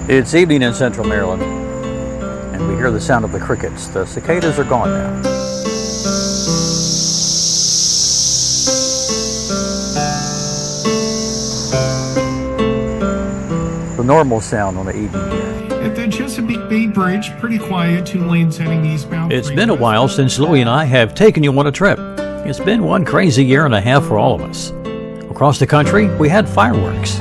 It's evening in central Maryland, and we hear the sound of the crickets. The cicadas are gone now. The normal sound on the evening here. At the Chesapeake Bay Bridge, pretty quiet, 2 lanes heading eastbound. It's been a while since Louie and I have taken you on a trip. It's been one crazy year and a half for all of us. Across the country, we had fireworks.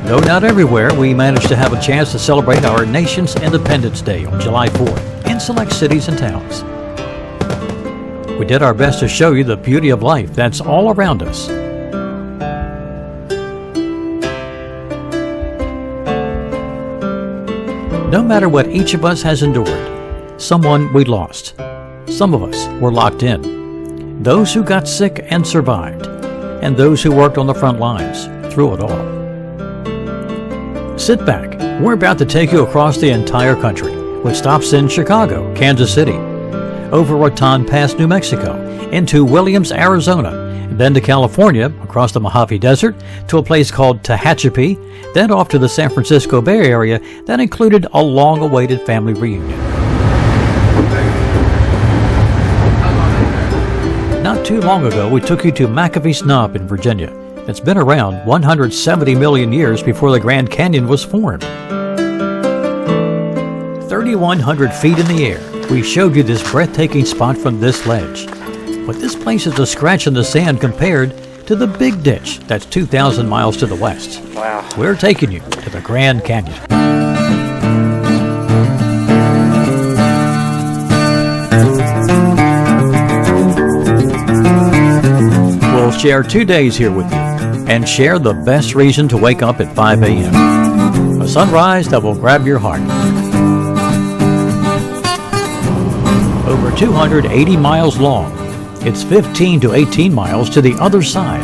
Though not everywhere, we managed to have a chance to celebrate our nation's Independence Day on July 4th in select cities and towns. We did our best to show you the beauty of life that's all around us. No matter what each of us has endured, someone we lost. Some of us were locked in. Those who got sick and survived, and those who worked on the front lines through it all. Sit back. We're about to take you across the entire country, with stops in Chicago, Kansas City, over Raton Pass, New Mexico, into Williams, Arizona, and then to California, across the Mojave Desert, to a place called Tehachapi, then off to the San Francisco Bay Area that included a long-awaited family reunion. Not too long ago, we took you to McAfee's Knob in Virginia. It's been around 170 million years before the Grand Canyon was formed. 3,100 feet in the air, we showed you this breathtaking spot from this ledge. But this place is a scratch in the sand compared to the Big Ditch that's 2,000 miles to the west. Wow. We're taking you to the Grand Canyon. We'll share 2 days here with you and share the best reason to wake up at 5 a.m. A sunrise that will grab your heart. Over 280 miles long, it's 15 to 18 miles to the other side,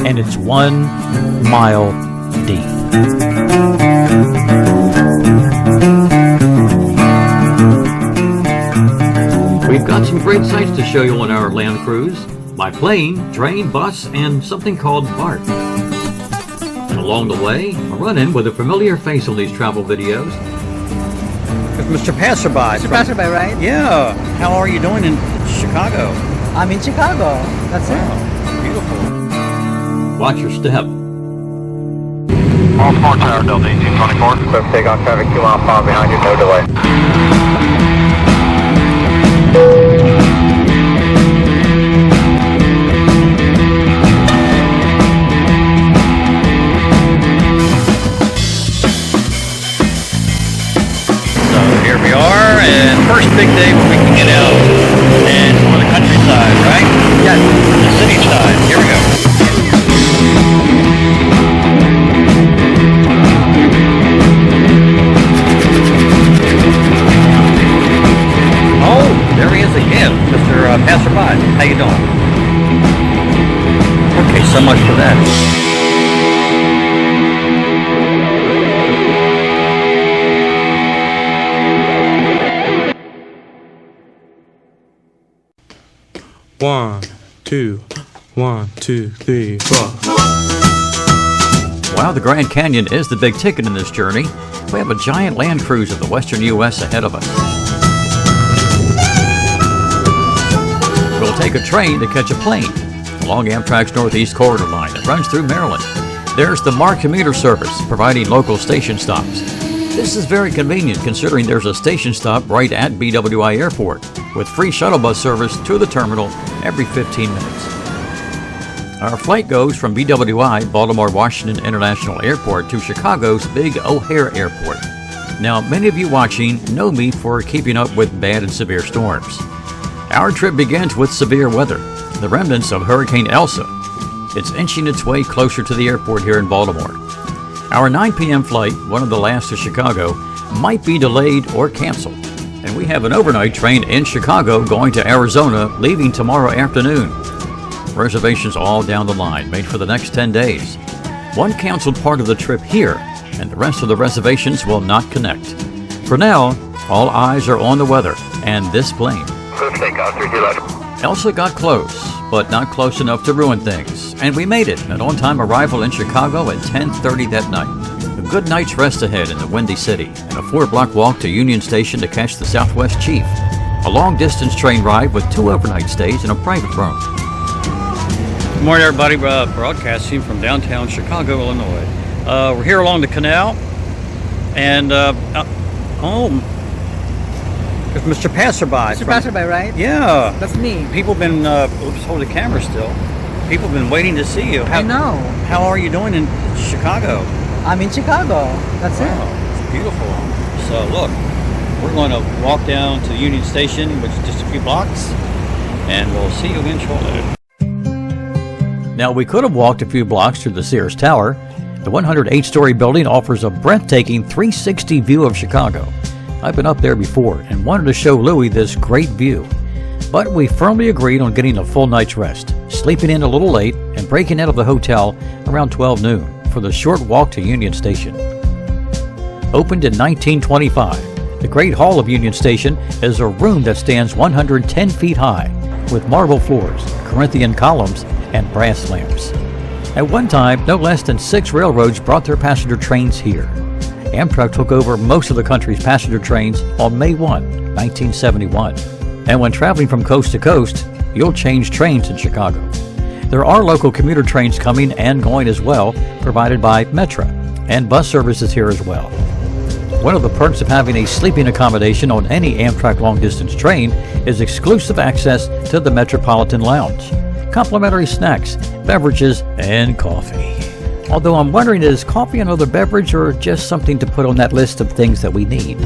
and it's 1 mile deep. We've got some great sights to show you on our land cruise. By plane, train, bus, and something called BART. And along the way, a run-in with a familiar face on these travel videos. Mr. Passerby. Mr. Passerby, right? Yeah. How are you doing in Chicago? I'm in Chicago. That's it. Beautiful. Watch your step. Baltimore Tower, Delta 1824. Cliff takeoff traffic 2 miles far behind you, no delay. And first big day when we can get out and on the countryside, right? Yes. The city side. Here we go. Oh, there he is again, Mr. Passerby. How you doing? Okay, so much for that. One, two, 1, 2, 3, 4. Wow, the Grand Canyon is the big ticket in this journey. We have a giant land cruise of the western U.S. ahead of us. We'll take a train to catch a plane along Amtrak's Northeast Corridor line that runs through Maryland. There's the MARC commuter service providing local station stops. This is very convenient considering there's a station stop right at BWI Airport with free shuttle bus service to the terminal every 15 minutes. Our flight goes from BWI, Baltimore Washington International Airport, to Chicago's Big O'Hare Airport. Now, many of you watching know me for keeping up with bad and severe storms. Our trip begins with severe weather, the remnants of Hurricane Elsa. It's inching its way closer to the airport here in Baltimore. Our 9 p.m. flight, one of the last to Chicago, might be delayed or canceled. And we have an overnight train in Chicago going to Arizona, leaving tomorrow afternoon. Reservations all down the line, made for the next 10 days. One canceled part of the trip here, and the rest of the reservations will not connect. For now, all eyes are on the weather and this plane. Cliff takeoff 3 left. Elsa got close, but not close enough to ruin things. And we made it, an on-time arrival in Chicago at 10:30 that night. A good night's rest ahead in the Windy City, and a 4-block walk to Union Station to catch the Southwest Chief. A long-distance train ride with 2 overnight stays in a private room. Good morning, everybody. Broadcasting from downtown Chicago, Illinois. We're here along the canal, and there's Mr. Passerby. Mr. Passerby, right? Yeah. That's me. People have been, hold the camera still. People have been waiting to see you. I know. How are you doing in Chicago? I'm in Chicago. That's it. Wow, it's beautiful. So look, we're going to walk down to Union Station, which is just a few blocks, and we'll see you again shortly. Now, we could have walked a few blocks to the Sears Tower. The 108-story building offers a breathtaking 360 view of Chicago. I've been up there before and wanted to show Louie this great view. But we firmly agreed on getting a full night's rest, sleeping in a little late, and breaking out of the hotel around 12 noon for the short walk to Union Station. Opened in 1925, the Great Hall of Union Station is a room that stands 110 feet high, with marble floors, Corinthian columns, and brass lamps. At one time, no less than 6 railroads brought their passenger trains here. Amtrak took over most of the country's passenger trains on May 1, 1971. And when traveling from coast to coast, you'll change trains in Chicago. There are local commuter trains coming and going as well, provided by Metra, and bus services here as well. One of the perks of having a sleeping accommodation on any Amtrak long-distance train is exclusive access to the Metropolitan Lounge, complimentary snacks, beverages, and coffee. Although I'm wondering, is coffee another beverage or just something to put on that list of things that we need?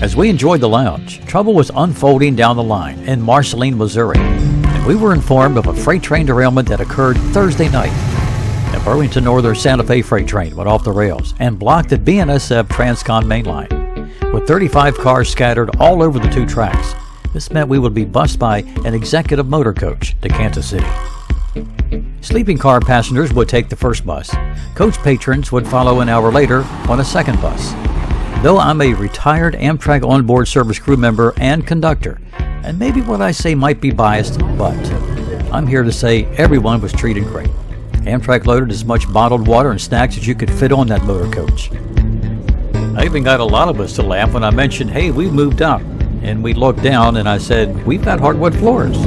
As we enjoyed the lounge, trouble was unfolding down the line in Marceline, Missouri, and we were informed of a freight train derailment that occurred Thursday night. The Burlington Northern Santa Fe freight train went off the rails and blocked the BNSF Transcon main line. With 35 cars scattered all over the 2 tracks, this meant we would be bused by an executive motor coach to Kansas City. Sleeping car passengers would take the first bus. Coach patrons would follow an hour later on a second bus. Though I'm a retired Amtrak onboard service crew member and conductor, and maybe what I say might be biased, but I'm here to say everyone was treated great. Amtrak loaded as much bottled water and snacks as you could fit on that motor coach. I even got a lot of us to laugh when I mentioned, hey, we moved up. And we looked down and I said, we've got hardwood floors.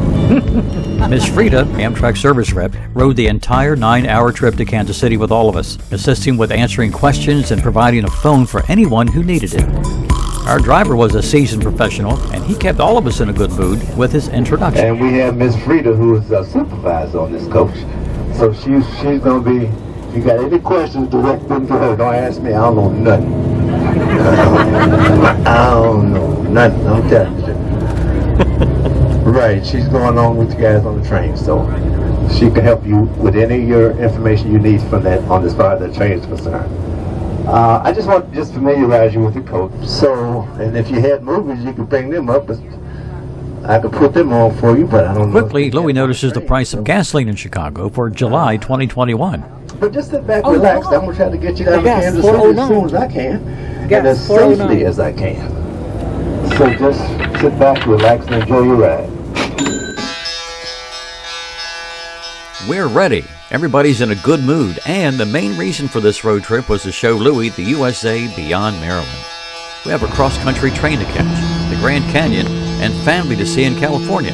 Miss Frida, Amtrak service rep, rode the entire 9-hour trip to Kansas City with all of us, assisting with answering questions and providing a phone for anyone who needed it. Our driver was a seasoned professional, and he kept all of us in a good mood with his introduction. And we have Miss Frida, who is a supervisor on this coach. So she's going to be, if you got any questions, direct them to her. Don't ask me, I don't know nothing. I don't know nothing, I'm telling you. Right, she's going along with you guys on the train, so she can help you with any of your information you need from that on as far as the train is concerned. I just want to just familiarize you with the coach. So, and if you had movies, you could bring them up, but I could put them on for you, but I don't know. Quickly, Louie notices the price of gasoline in Chicago for July 2021. But just sit back, relax. I'm going to try to get you down to Kansas City as soon as I can, and as safely as I can. So just sit back, relax, and enjoy your ride. We're ready. Everybody's in a good mood, and the main reason for this road trip was to show Louie the USA beyond Maryland. We have a cross-country train to catch, the Grand Canyon, and family to see in California.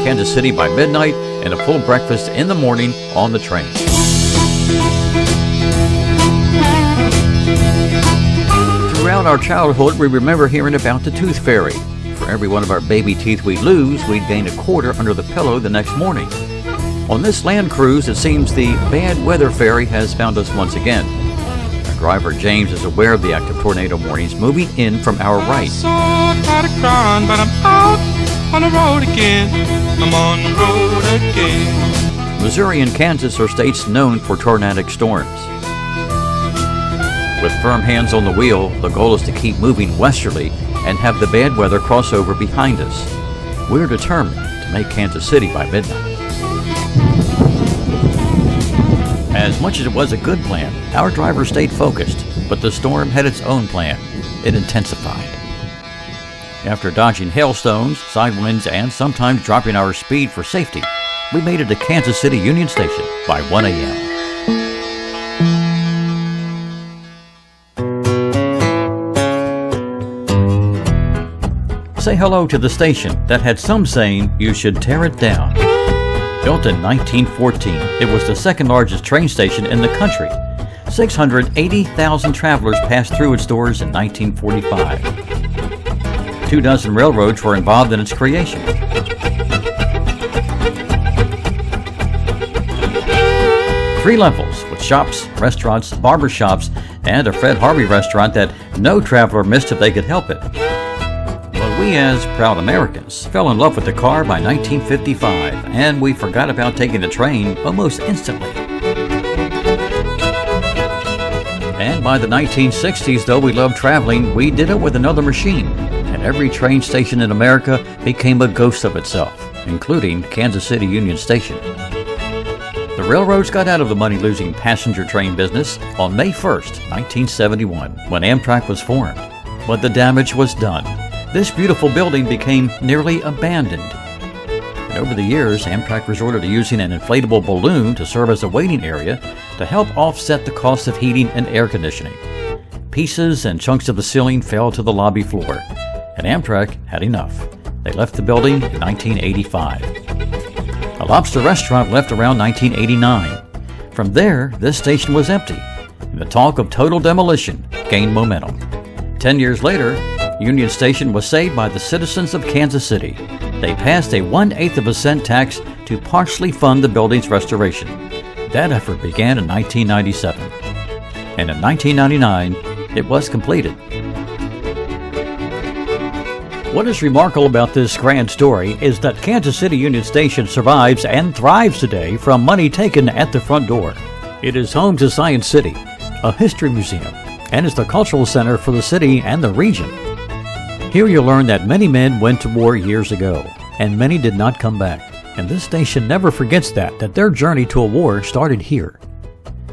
Kansas City by midnight, and a full breakfast in the morning on the train. Throughout our childhood, we remember hearing about the tooth fairy. For every one of our baby teeth we lose, we'd gain a quarter under the pillow the next morning. On this land cruise, it seems the bad weather fairy has found us once again. Our driver James is aware of the active tornado warnings moving in from our right. So tired of crying, but I'm out on the road again. I'm on the road again. Missouri and Kansas are states known for tornadic storms. With firm hands on the wheel, the goal is to keep moving westerly and have the bad weather cross over behind us. We're determined to make Kansas City by midnight. As much as it was a good plan, our driver stayed focused, but the storm had its own plan. It intensified. After dodging hailstones, side winds, and sometimes dropping our speed for safety, we made it to Kansas City Union Station by 1 a.m. Say hello to the station that had some saying you should tear it down. Built in 1914, it was the second largest train station in the country. 680,000 travelers passed through its doors in 1945. 24 railroads were involved in its creation. Three levels with shops, restaurants, barber shops, and a Fred Harvey restaurant that no traveler missed if they could help it. But we as proud Americans fell in love with the car by 1955, and we forgot about taking the train almost instantly. And by the 1960s, though we loved traveling, we did it with another machine, and every train station in America became a ghost of itself, including Kansas City Union Station. The railroads got out of the money-losing passenger train business on May 1st, 1971, when Amtrak was formed. But the damage was done. This beautiful building became nearly abandoned. And over the years, Amtrak resorted to using an inflatable balloon to serve as a waiting area to help offset the cost of heating and air conditioning. Pieces and chunks of the ceiling fell to the lobby floor, and Amtrak had enough. They left the building in 1985. A lobster restaurant left around 1989. From there, this station was empty, and the talk of total demolition gained momentum. 10 years later, Union Station was saved by the citizens of Kansas City. They passed a 1/8 cent tax to partially fund the building's restoration. That effort began in 1997, and in 1999, it was completed. What is remarkable about this grand story is that Kansas City Union Station survives and thrives today from money taken at the front door. It is home to Science City, a history museum, and is the cultural center for the city and the region. Here you'll learn that many men went to war years ago, and many did not come back. And this station never forgets that their journey to a war started here.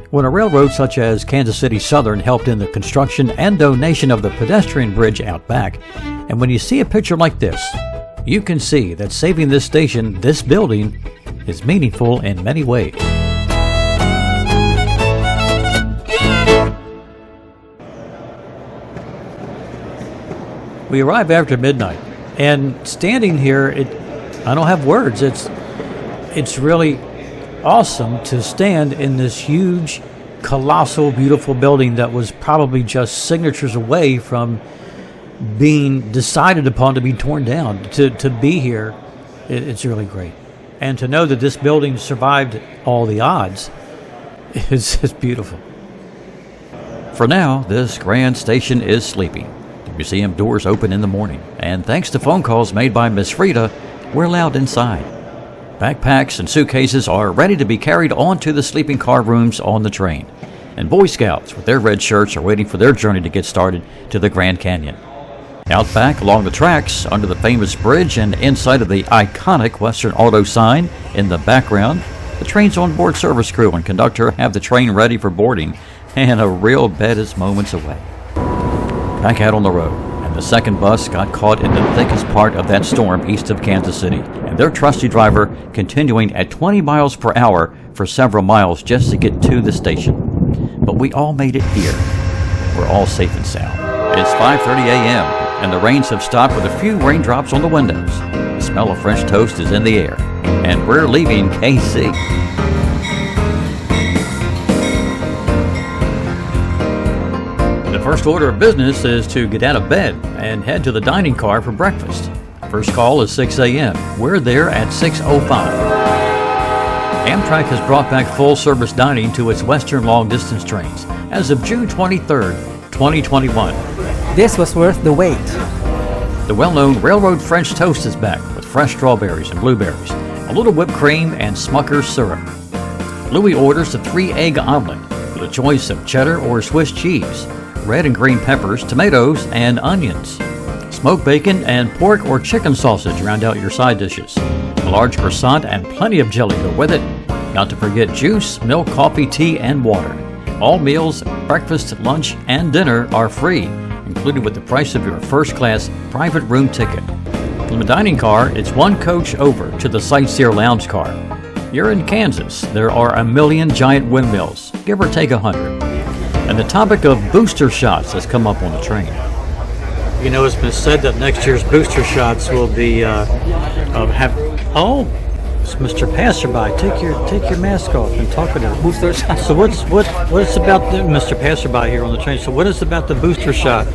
When a railroad such as Kansas City Southern helped in the construction and donation of the pedestrian bridge out back, and when you see a picture like this, you can see that saving this station, this building, is meaningful in many ways. We arrive after midnight, and standing here, I don't have words. It's really awesome to stand in this huge, colossal, beautiful building that was probably just signatures away from being decided upon to be torn down. To be here, it's really great. And to know that this building survived all the odds is beautiful. For now, this grand station is sleeping. The museum doors open in the morning, and thanks to phone calls made by Miss Frida, we're allowed inside. Backpacks and suitcases are ready to be carried onto the sleeping car rooms on the train, and Boy Scouts with their red shirts are waiting for their journey to get started to the Grand Canyon. Out back along the tracks, under the famous bridge and inside of the iconic Western Auto sign in the background, the train's onboard service crew and conductor have the train ready for boarding, and a real bed is moments away. Back out on the road, and the second bus got caught in the thickest part of that storm east of Kansas City, and their trusty driver continuing at 20 miles per hour for several miles just to get to the station. But we all made it here. We're all safe and sound. It's 5:30 a.m., and the rains have stopped with a few raindrops on the windows. The smell of French toast is in the air, and we're leaving KC. The first order of business is to get out of bed and head to the dining car for breakfast. First call is 6 a.m. We're there at 6:05. Amtrak has brought back full-service dining to its Western long-distance trains as of June 23rd, 2021. This was worth the wait. The well-known Railroad French Toast is back with fresh strawberries and blueberries, a little whipped cream, and Smucker's syrup. Louis orders a 3-egg omelet with a choice of cheddar or Swiss cheese, red and green peppers, tomatoes, and onions. Smoked bacon and pork or chicken sausage round out your side dishes. A large croissant and plenty of jelly go with it. Not to forget juice, milk, coffee, tea, and water. All meals, breakfast, lunch, and dinner are free, included with the price of your first-class private room ticket. From the dining car, it's one coach over to the Sightseer Lounge car. You're in Kansas. There are a million giant windmills, give or take 100. And the topic of booster shots has come up on the train. You know, it's been said that next year's booster shots will be it's Mr. Passerby. Take your mask off and talk about it. Booster shot. So what's about the Mr. Passerby here on the train? So what is about the booster shot?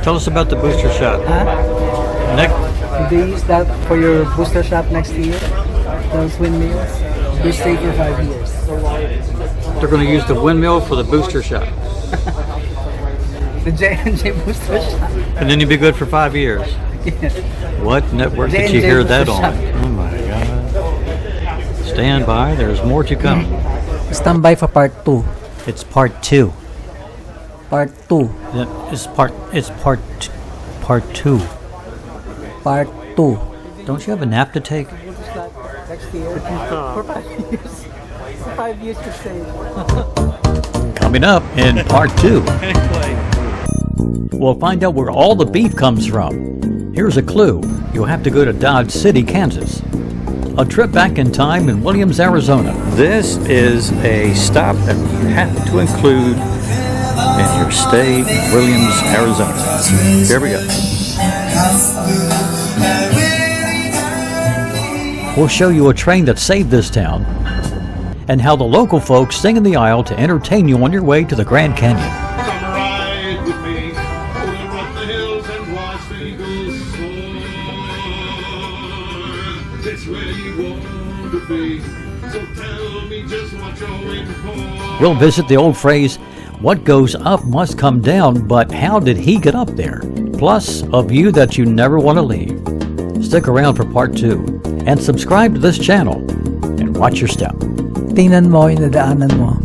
Tell us about the booster shot. Huh? Do you use that for your booster shot next year? Those windmills? They stay for 5 years. They're going to use the windmill for the booster shot. The J&J booster shot. And then you'll be good for 5 years. Yeah. What network did you hear that on? Oh my God. Stand by, there's more to come. Stand by for part 2. It's part 2. Part 2. It's part 2. Part 2. Don't you have a nap to take? Next year. For 5 years. For 5 years to save. Coming up in part 2. We'll find out where all the beef comes from. Here's a clue. You'll have to go to Dodge City, Kansas. A trip back in time in Williams, Arizona. This is a stop that you have to include in your stay in Williams, Arizona. Here we go. We'll show you a train that saved this town and how the local folks sing in the aisle to entertain you on your way to the Grand Canyon. Come ride with me over up the hills and watch the eagles soar. It's where you want to be, so tell me just what you're waiting for. We'll visit the old phrase, what goes up must come down, but how did he get up there? Plus, a view that you never want to leave. Stick around for part 2 and subscribe to this channel and watch your step. Tingnan mo yung nadaanan mo.